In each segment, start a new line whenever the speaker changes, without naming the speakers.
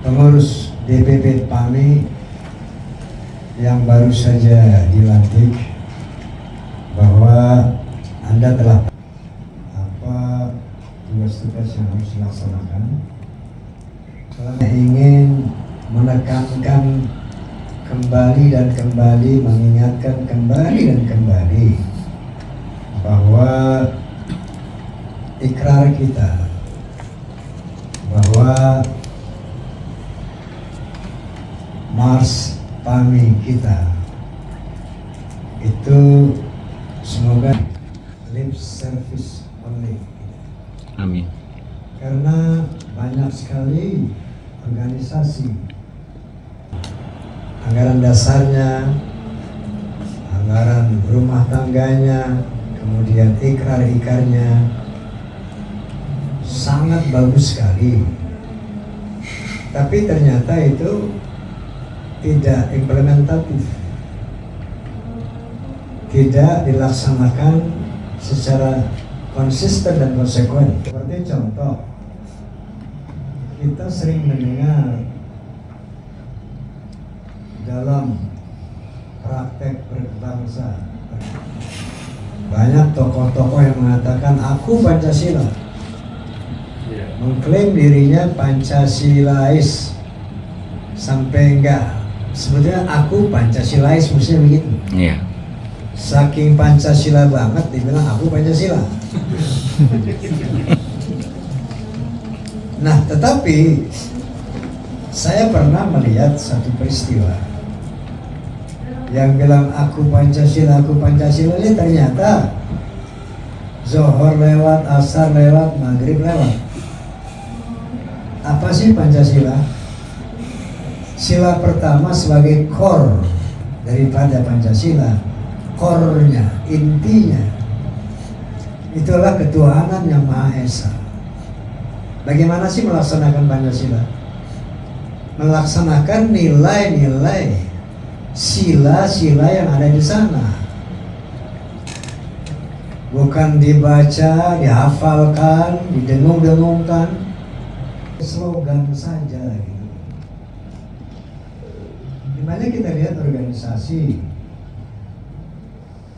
pengurus DPP PAMI yang baru saja dilantik, bahwa Anda telah apa tugas-tugas yang harus dilaksanakan. Saya ingin menekankan kembali dan kembali, mengingatkan kembali dan kembali bahwa ikrar kita bahwa Mars PAMI kita itu semoga lip service only.
Amin.
Karena banyak sekali organisasi, anggaran dasarnya, anggaran rumah tangganya, kemudian ikrar-ikrarnya sangat bagus sekali, tapi ternyata itu tidak implementatif, tidak dilaksanakan secara konsisten dan konsekuen. Seperti contoh, kita sering mendengar dalam praktek berbangsa banyak tokoh-tokoh yang mengatakan aku Pancasila, mengklaim dirinya Pancasilais, sampai enggak sebetulnya aku Pancasilais, mestinya begitu.
Iya.
Saking Pancasila banget dibilang aku Pancasila. Nah, tetapi saya pernah melihat satu peristiwa yang bilang aku Pancasila ini ternyata Zohor lewat, Asar lewat, Maghrib lewat. Apa sih Pancasila? Sila pertama sebagai core daripada Pancasila, core-nya, intinya itulah ketuhanan yang Maha Esa. Bagaimana sih melaksanakan Pancasila? Melaksanakan nilai-nilai sila-sila yang ada di sana. Bukan dibaca, dihafalkan, didengung-dengungkan, slogan saja gitu. Dimana kita lihat organisasi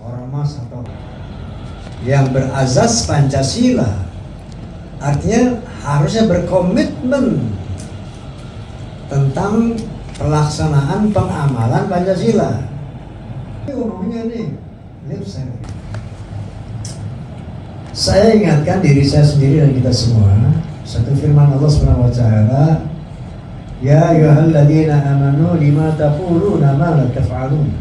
ormas atau yang berazas Pancasila, artinya harusnya berkomitmen tentang pelaksanaan pengamalan Pancasila. Ini umumnya nih lip service. Saya ingatkan diri saya sendiri dan kita semua satu firman Allah Subhanahu wa taala, ya ayyuhalladzina amanu lima taquluna ma la taf'alun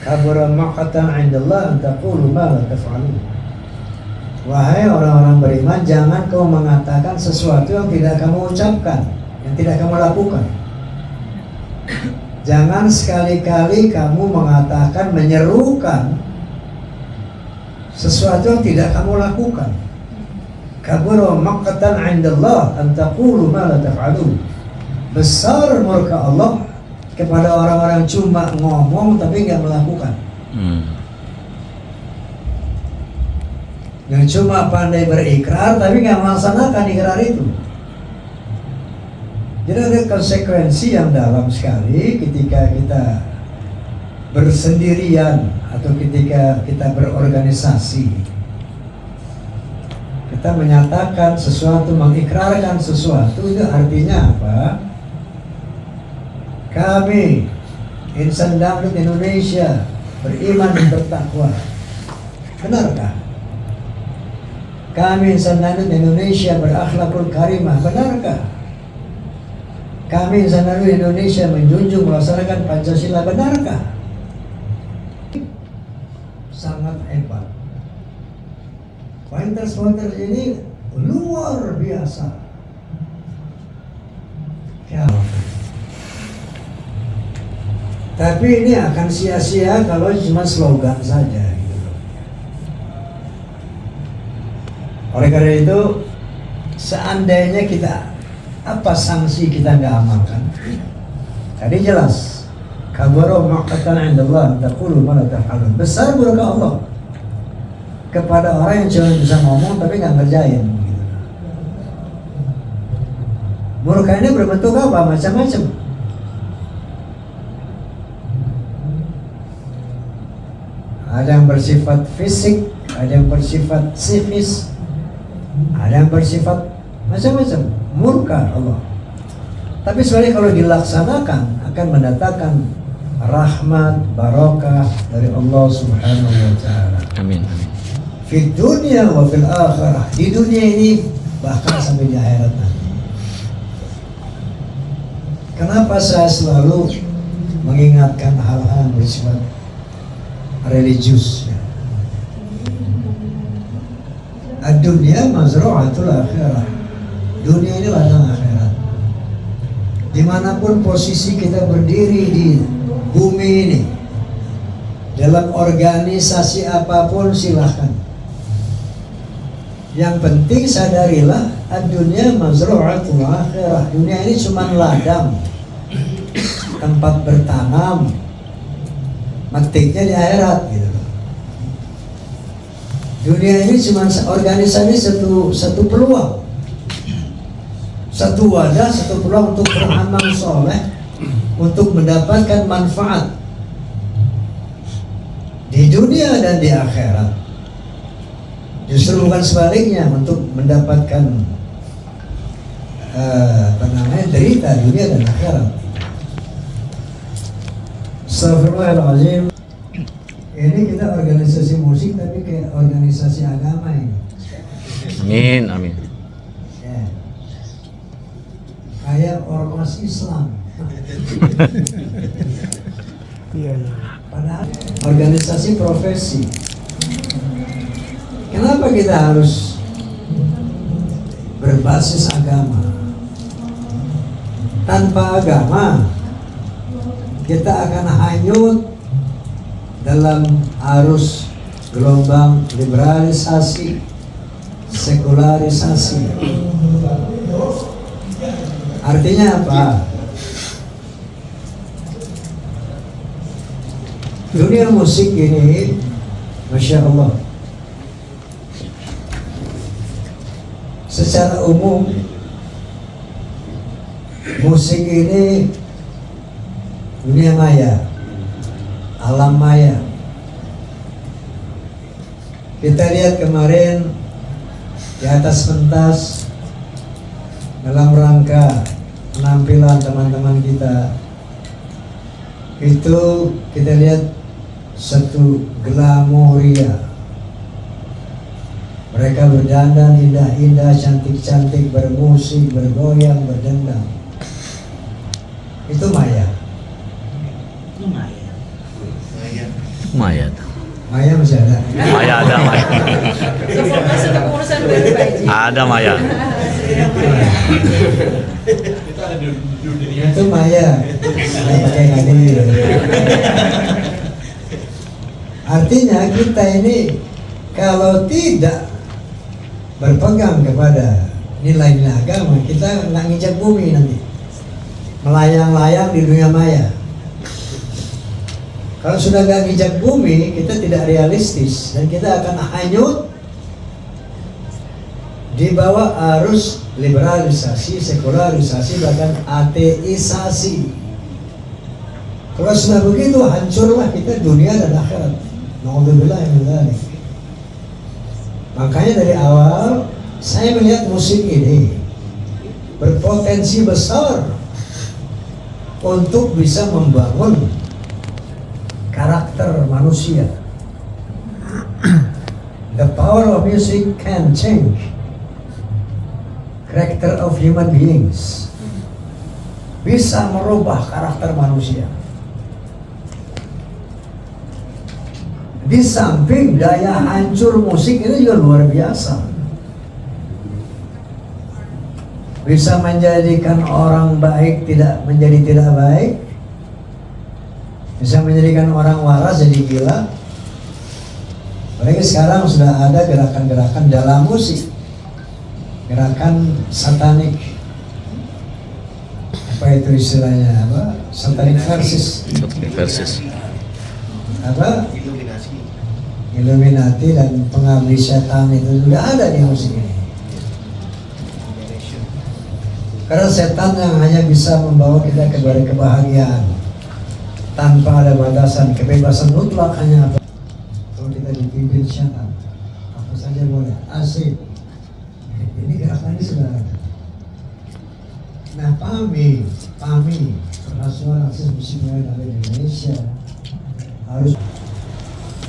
kabura maqtan 'indallah an taqulu ma la taf'alun. Wahai orang-orang beriman, jangan kau mengatakan sesuatu yang tidak kamu ucapkan, yang tidak kamu lakukan. Jangan sekali-kali kamu mengatakan, menyerukan sesuatu yang tidak kamu lakukan. Kabura maqtan 'indallah an taqulu ma la taf'alun. Besar murka Allah kepada orang-orang cuma ngomong tapi nggak melakukan. Yang cuma pandai berikrar tapi nggak melaksanakan ikrar itu. Jadi ada konsekuensi yang dalam sekali ketika kita bersendirian atau ketika kita berorganisasi. Kita menyatakan sesuatu, mengikrarkan sesuatu, itu artinya apa? Kami insan dangdut Indonesia beriman dan bertakwa. Benarkah? Kami insan dangdut Indonesia berakhlakul karimah. Benarkah? Kami insan dangdut Indonesia menjunjung melaksanakan Pancasila. Benarkah? Sangat hebat. Pointers ini luar biasa. Ya. Tapi ini akan sia-sia kalau cuma slogan saja gitu. Oleh karena itu, seandainya kita apa sanksi kita nggak amalkan? Tadi jelas, kabaro maqtan 'indallah taqulu ma la taf'alun. Besar murka Allah kepada orang yang cuma bisa ngomong tapi nggak ngerjain. Murka ini berbentuk apa? Macam-macam. Ada yang bersifat fisik, ada yang bersifat psikis, ada yang bersifat macam-macam. Murka Allah. Tapi sebenarnya kalau dilaksanakan akan mendatangkan rahmat, barokah dari Allah Subhanahu wa taala.
Amin. Amin.
Di dunia wa fil akhirah. Di dunia ini bahkan sampai di akhirat nanti. Kenapa saya selalu mengingatkan hal-hal yang bersifat religius? Ad-dunya mazru'atul akhirah. Dunia ini ladang akhirat. Dimanapun posisi kita berdiri di bumi ini, dalam organisasi apapun silahkan. Yang penting sadarilah ad-dunya mazru'atul akhirah. Dunia ini cuma ladang, tempat bertanam, metiknya di akhirat gitu. Dunia ini cuma organisasi satu peluang, satu wadah, satu peluang untuk beramal soleh, untuk mendapatkan manfaat di dunia dan di akhirat. Justru bukan sebaliknya, untuk mendapatkan derita dunia dan akhirat. Astagfirullahaladzim. Ini kita organisasi musik tapi kayak organisasi agama ini.
Amin. Amin.
Ya. Kayak ormas Islam. Padahal organisasi profesi. Kenapa kita harus berbasis agama? Tanpa agama kita akan hanyut dalam arus gelombang liberalisasi, sekularisasi. Artinya apa? Dunia musik ini, Masya Allah, secara umum musik ini dunia maya, alam maya. Kita lihat kemarin di atas pentas dalam rangka penampilan teman-teman kita, itu kita lihat satu glamoria. Mereka berdandan indah-indah, cantik-cantik, bermusik, bergoyang, berdendang. Itu maya.
Maya.
Maya masih ada.
Maya ada Maya. Ada Maya.
Itu maya. Nggak pakai hadir. Artinya kita ini kalau tidak berpegang kepada nilai-nilai agama, kita nggak nginjak bumi nanti, melayang-layang di dunia maya. Kalau sudah nggak nginjak bumi, kita tidak realistis dan kita akan hanyut di bawah arus liberalisasi, sekularisasi, bahkan ateisasi. Kalau sudah begitu, hancurlah kita dunia dan akhirat. Na'udzubillah min dzalik. Makanya dari awal saya melihat musik ini berpotensi besar untuk bisa membangun karakter manusia. The power of music can change character of human beings. Bisa merubah karakter manusia. Di samping daya hancur musik itu juga luar biasa. Bisa menjadikan orang baik tidak menjadi tidak baik. Bisa menjadikan orang waras jadi gila. Apalagi sekarang sudah ada gerakan-gerakan dalam musik, gerakan satanik. Apa itu istilahnya? Apa? Satanik versus.
Versus.
Apa? Illuminati dan pengabdi setan itu sudah ada di musik ini. Karena setan yang hanya bisa membawa kita kepada kebahagiaan tanpa ada batasan, kebebasan mutlak hanya apa? Kalau kita dipimpin setan, apa saja boleh, asik. Ini gerakannya sudah ada. Nah, PAMI Persatuan Akses Musik Modern Indonesia harus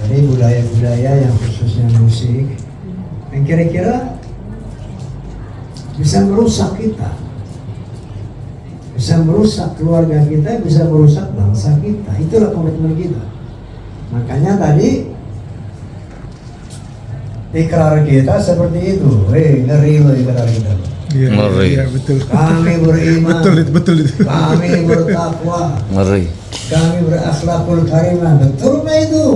dari budaya-budaya yang khususnya musik yang kira-kira bisa merusak kita, bisa merusak keluarga kita, bisa merusak bangsa kita. Itulah komitmen kita. Makanya tadi ikrar kita seperti itu. Ngeri loh ikrar kita.
Ngeri.
Iya, betul.
Kami beriman.
Betul itu.
Kami bertakwa.
Ngeri.
Kami berakhlakul karimah. Betul nggak itu?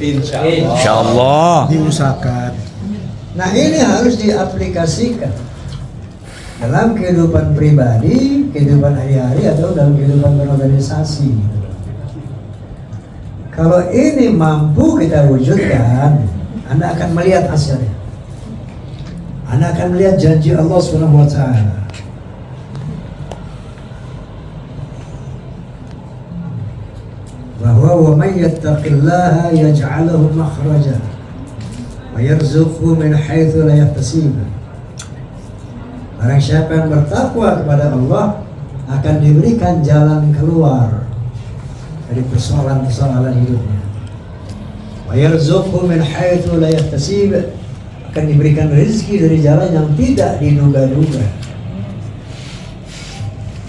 Insya Allah.
Diusahakan.
Nah, ini harus diaplikasikan dalam kehidupan pribadi, kehidupan hari-hari, atau dalam kehidupan berorganisasi. Kalau ini mampu kita wujudkan, Anda akan melihat hasilnya. Anda akan melihat janji Allah Subhanahu wa taala. Bahwa wa may yattaqillaha yaj'al lahu makhraja wa yarzuqhu min haitsu la yahtasib. Barang siapa yang bertakwa kepada Allah akan diberikan jalan keluar dari persoalan-persoalan hidupnya. Wa yarzuqhu min haitsu la yahtasib, akan diberikan rezeki dari jalan yang tidak diduga-duga.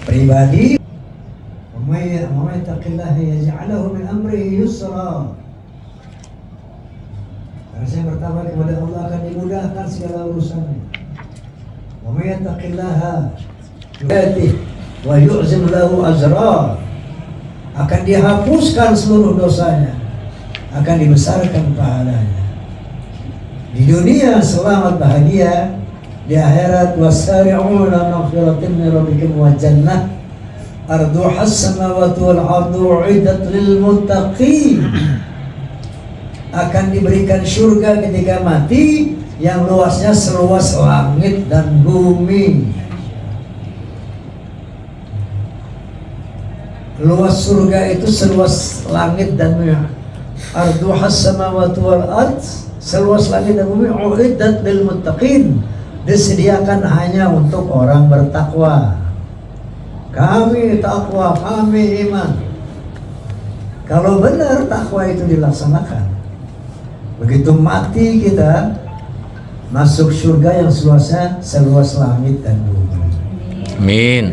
Pribadi, wa may yattaqillaha yaj'al lahu min amrihi yusra. Karena saya bertakwa kepada Allah akan dimudahkan segala urusannya. Wa may yattaqillaha yu'tihi wa yu'zim lahu ajra, akan dihapuskan seluruh dosanya, akan dibesarkan pahalanya. Di dunia selamat bahagia, di akhirat wasari'u ila maghfiratin min rabbikum wa jannah arduha as-samawati wal ardu uiddat lil muttaqin. Akan diberikan surga ketika mati yang luasnya seluas langit dan bumi. Luas surga itu seluas langit dan bumi. Arduha as-samawati wal ard, seluas langit dan bumi, uiddat lil muttaqin, disediakan hanya untuk orang bertakwa. Kami takwa, kami iman. Kalau benar takwa itu dilaksanakan, begitu mati kita masuk surga yang seluasnya seluas langit dan bumi.
Amin.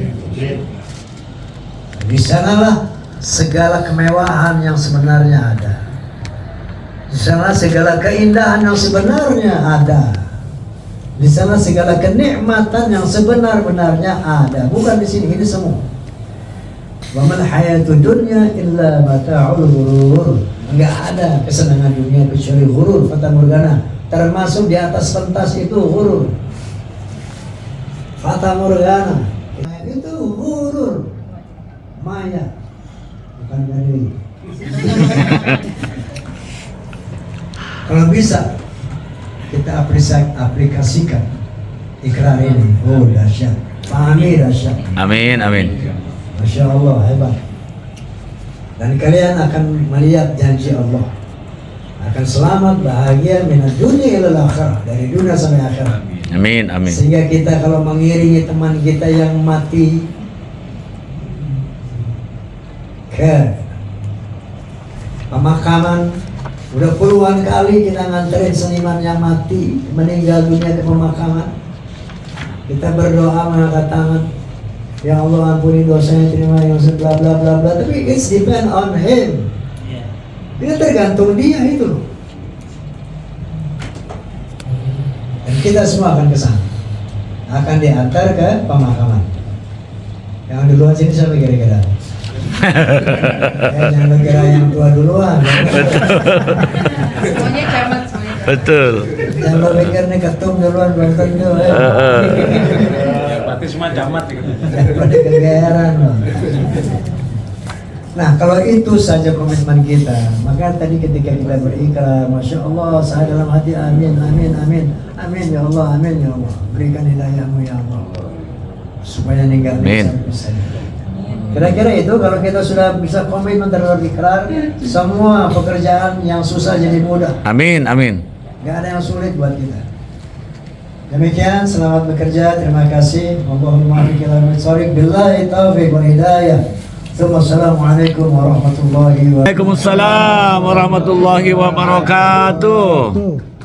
Di sanalah segala kemewahan yang sebenarnya ada. Di sana segala keindahan yang sebenarnya ada. Di sana segala kenikmatan yang sebenar-benarnya ada. Bukan di sini, ini semua. Wa mal hayatud dunya illa mata'ul ghurur. Enggak ada kesenangan dunia kecuali ghurur, fata morgana. Termasuk di atas pentas itu ghurur, fata morgana. Itu ghurur, maya, bukan dari. Kalau bisa kita aplikasikan ikrar ini, oh dahsyat, pahami dahsyat.
Amin, amin.
Masya Allah, hebat. Dan kalian akan melihat janji Allah, akan selamat bahagia minat dunia ilal akhirah, dari dunia sampai akhirat.
Amin, amin.
Sehingga kita kalau mengiringi teman kita yang mati ke pemakaman, udah puluhan kali kita nganterin seniman yang mati meninggal dunia ke pemakaman, kita berdoa mengangkat tangan, ya Allah ampuni dosanya, terima yang bla bla bla bla, tapi it's depend on him. Itu tergantung dia itu loh. Dan kita semua akan ke sana, akan diantar ke pemakaman. Yang duluan sini siapa kira-kira? Jangan kira yang tua duluan.
Semuanya camat semuanya.
Betul.
Jangan lo pikir nih ketum duluan belum tentu.
Berarti semua camat gitu.
Pada kegeeran loh. Nah, kalau itu saja komitmen kita, maka tadi ketika kita berikrar, Masya Allah, saya dalam hati, amin, amin, amin, amin ya Allah, amin ya Allah, berikan hidayahmu ya Allah. supaya ninggalin
Amin.
sampai. Kira-kira itu kalau kita sudah bisa komitmen terhadap ikrar, semua pekerjaan yang susah jadi mudah.
Amin. Amin.
Gak ada yang sulit buat kita. Demikian, selamat bekerja, terima kasih. Allahumma fiqh billahi taufiq wal hidayah. Assalamualaikum warahmatullahi wabarakatuh.
Waalaikumsalam warahmatullahi wabarakatuh.
Tuh.